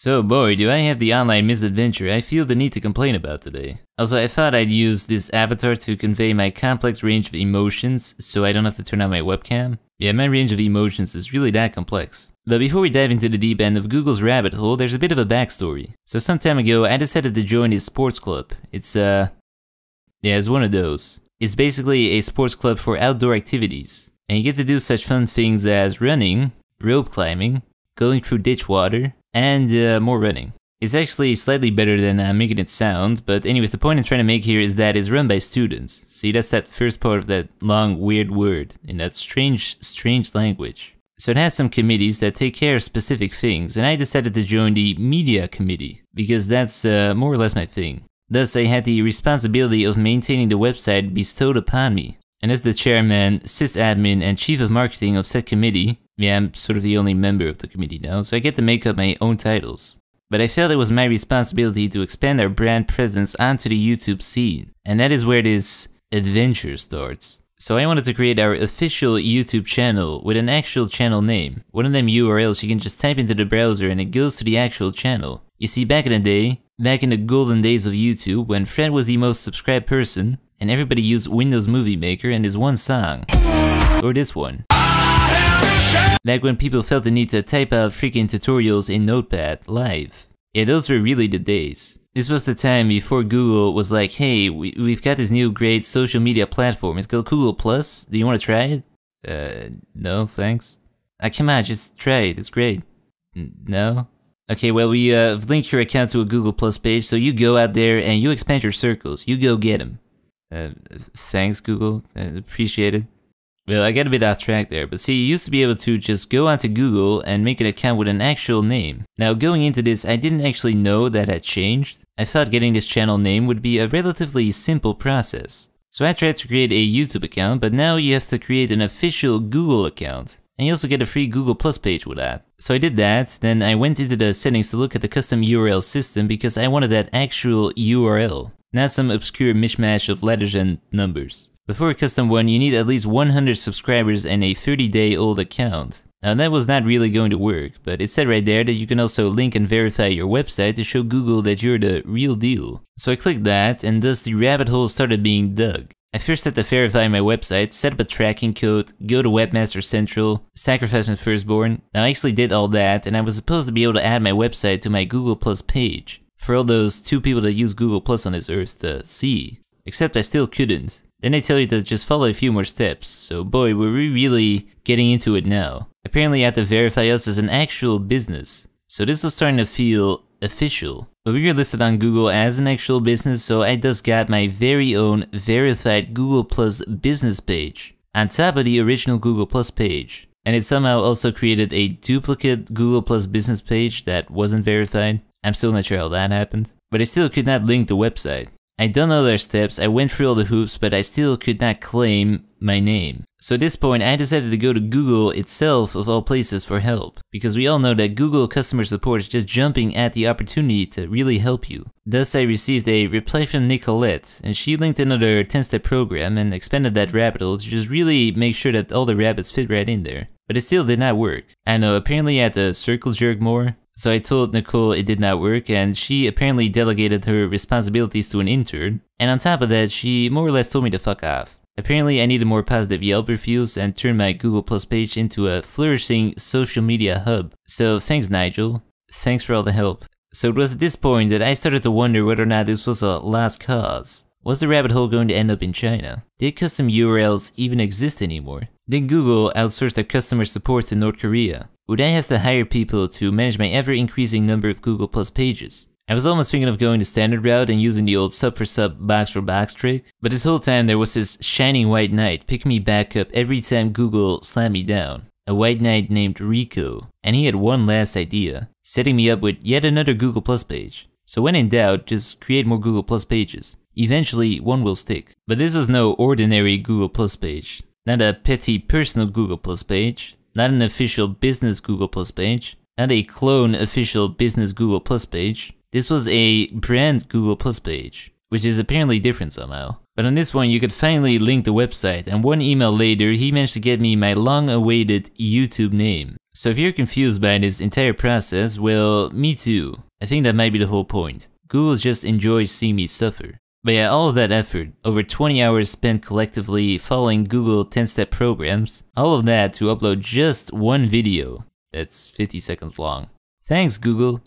So boy, do I have the online misadventure I feel the need to complain about today. Also, I thought I'd use this avatar to convey my complex range of emotions so I don't have to turn on my webcam. Yeah, my range of emotions is really that complex. But before we dive into the deep end of Google's rabbit hole, there's a bit of a backstory. So some time ago, I decided to join a sports club. It's one of those. It's basically a sports club for outdoor activities. And you get to do such fun things as running, rope climbing, going through ditch water, and more running. It's actually slightly better than making it sound, but anyways, the point I'm trying to make here is that it's run by students. See, that's that first part of that long, weird word in that strange language. So it has some committees that take care of specific things, and I decided to join the media committee, because that's more or less my thing. Thus, I had the responsibility of maintaining the website bestowed upon me. And as the chairman, sysadmin, and chief of marketing of said committee, yeah, I'm sort of the only member of the committee now, so I get to make up my own titles. But I felt it was my responsibility to expand our brand presence onto the YouTube scene, and that is where this adventure starts. So I wanted to create our official YouTube channel with an actual channel name. One of them URLs you can just type into the browser and it goes to the actual channel. You see, back in the day, back in the golden days of YouTube, when Fred was the most subscribed person, and everybody used Windows Movie Maker and his one song. Or this one. Back when people felt the need to type out freaking tutorials in Notepad live. Yeah, those were really the days. This was the time before Google was like, hey, we've got this new great social media platform. It's called Google+. Do you want to try it? No, thanks. Come on, just try it. It's great. No? Okay, well, we've linked your account to a Google+ page, so you go out there and you expand your circles. You go get them. Thanks, Google. Appreciate it. Well, I got a bit off track there, but see, you used to be able to just go onto Google and make an account with an actual name. Now, going into this, I didn't actually know that had changed. I thought getting this channel name would be a relatively simple process. So I tried to create a YouTube account, but now you have to create an official Google account. And you also get a free Google+ page with that. So I did that, then I went into the settings to look at the custom URL system because I wanted that actual URL, not some obscure mishmash of letters and numbers. Before a custom one, you need at least 100 subscribers and a 30-day-old account. Now that was not really going to work, but it said right there that you can also link and verify your website to show Google that you're the real deal. So I clicked that, and thus the rabbit hole started being dug. I first had to verify my website, set up a tracking code, go to Webmaster Central, sacrifice my firstborn. Now I actually did all that, and I was supposed to be able to add my website to my Google+ page for all those 2 people that use Google+ on this earth to see. Except I still couldn't. Then they tell you to just follow a few more steps, so boy, we're really getting into it now. Apparently I had to verify us as an actual business. So this was starting to feel official. But we were listed on Google as an actual business, so I thus got my very own verified Google+ business page on top of the original Google+ page. And it somehow also created a duplicate Google+ business page that wasn't verified. I'm still not sure how that happened. But I still could not link the website. I done all their steps, I went through all the hoops, but I still could not claim my name. So at this point, I decided to go to Google itself of all places for help, because we all know that Google customer support is just jumping at the opportunity to really help you. Thus, I received a reply from Nicolette, and she linked another 10-step program and expanded that rabbit hole to just really make sure that all the rabbits fit right in there. But it still did not work. I know, apparently I had to circle jerk more. So I told Nicole it did not work, and she apparently delegated her responsibilities to an intern, and on top of that, she more or less told me to fuck off. Apparently I needed more positive Yelp reviews and turn my Google+ page into a flourishing social media hub. So thanks, Nigel. Thanks for all the help. So it was at this point that I started to wonder whether or not this was a lost cause. Was the rabbit hole going to end up in China? Did custom URLs even exist anymore? Did Google outsource their customer support to North Korea? Would I have to hire people to manage my ever-increasing number of Google+ pages? I was almost thinking of going the standard route and using the old sub for sub, box for box trick, but this whole time there was this shining white knight picking me back up every time Google slammed me down. A white knight named Rico, and he had one last idea, setting me up with yet another Google+ page. So when in doubt, just create more Google+ pages. Eventually, one will stick. But this was no ordinary Google+ page. Not a petty personal Google+ page. Not an official business Google+ page. Not a clone official business Google+ page. This was a brand Google+ page, which is apparently different somehow. But on this one, you could finally link the website, and one email later, he managed to get me my long-awaited YouTube name. So if you're confused by this entire process, well, me too. I think that might be the whole point. Google just enjoys seeing me suffer. But yeah, all of that effort, over 20 hours spent collectively following Google 10-step programs, all of that to upload just one video that's 50 seconds long. Thanks, Google.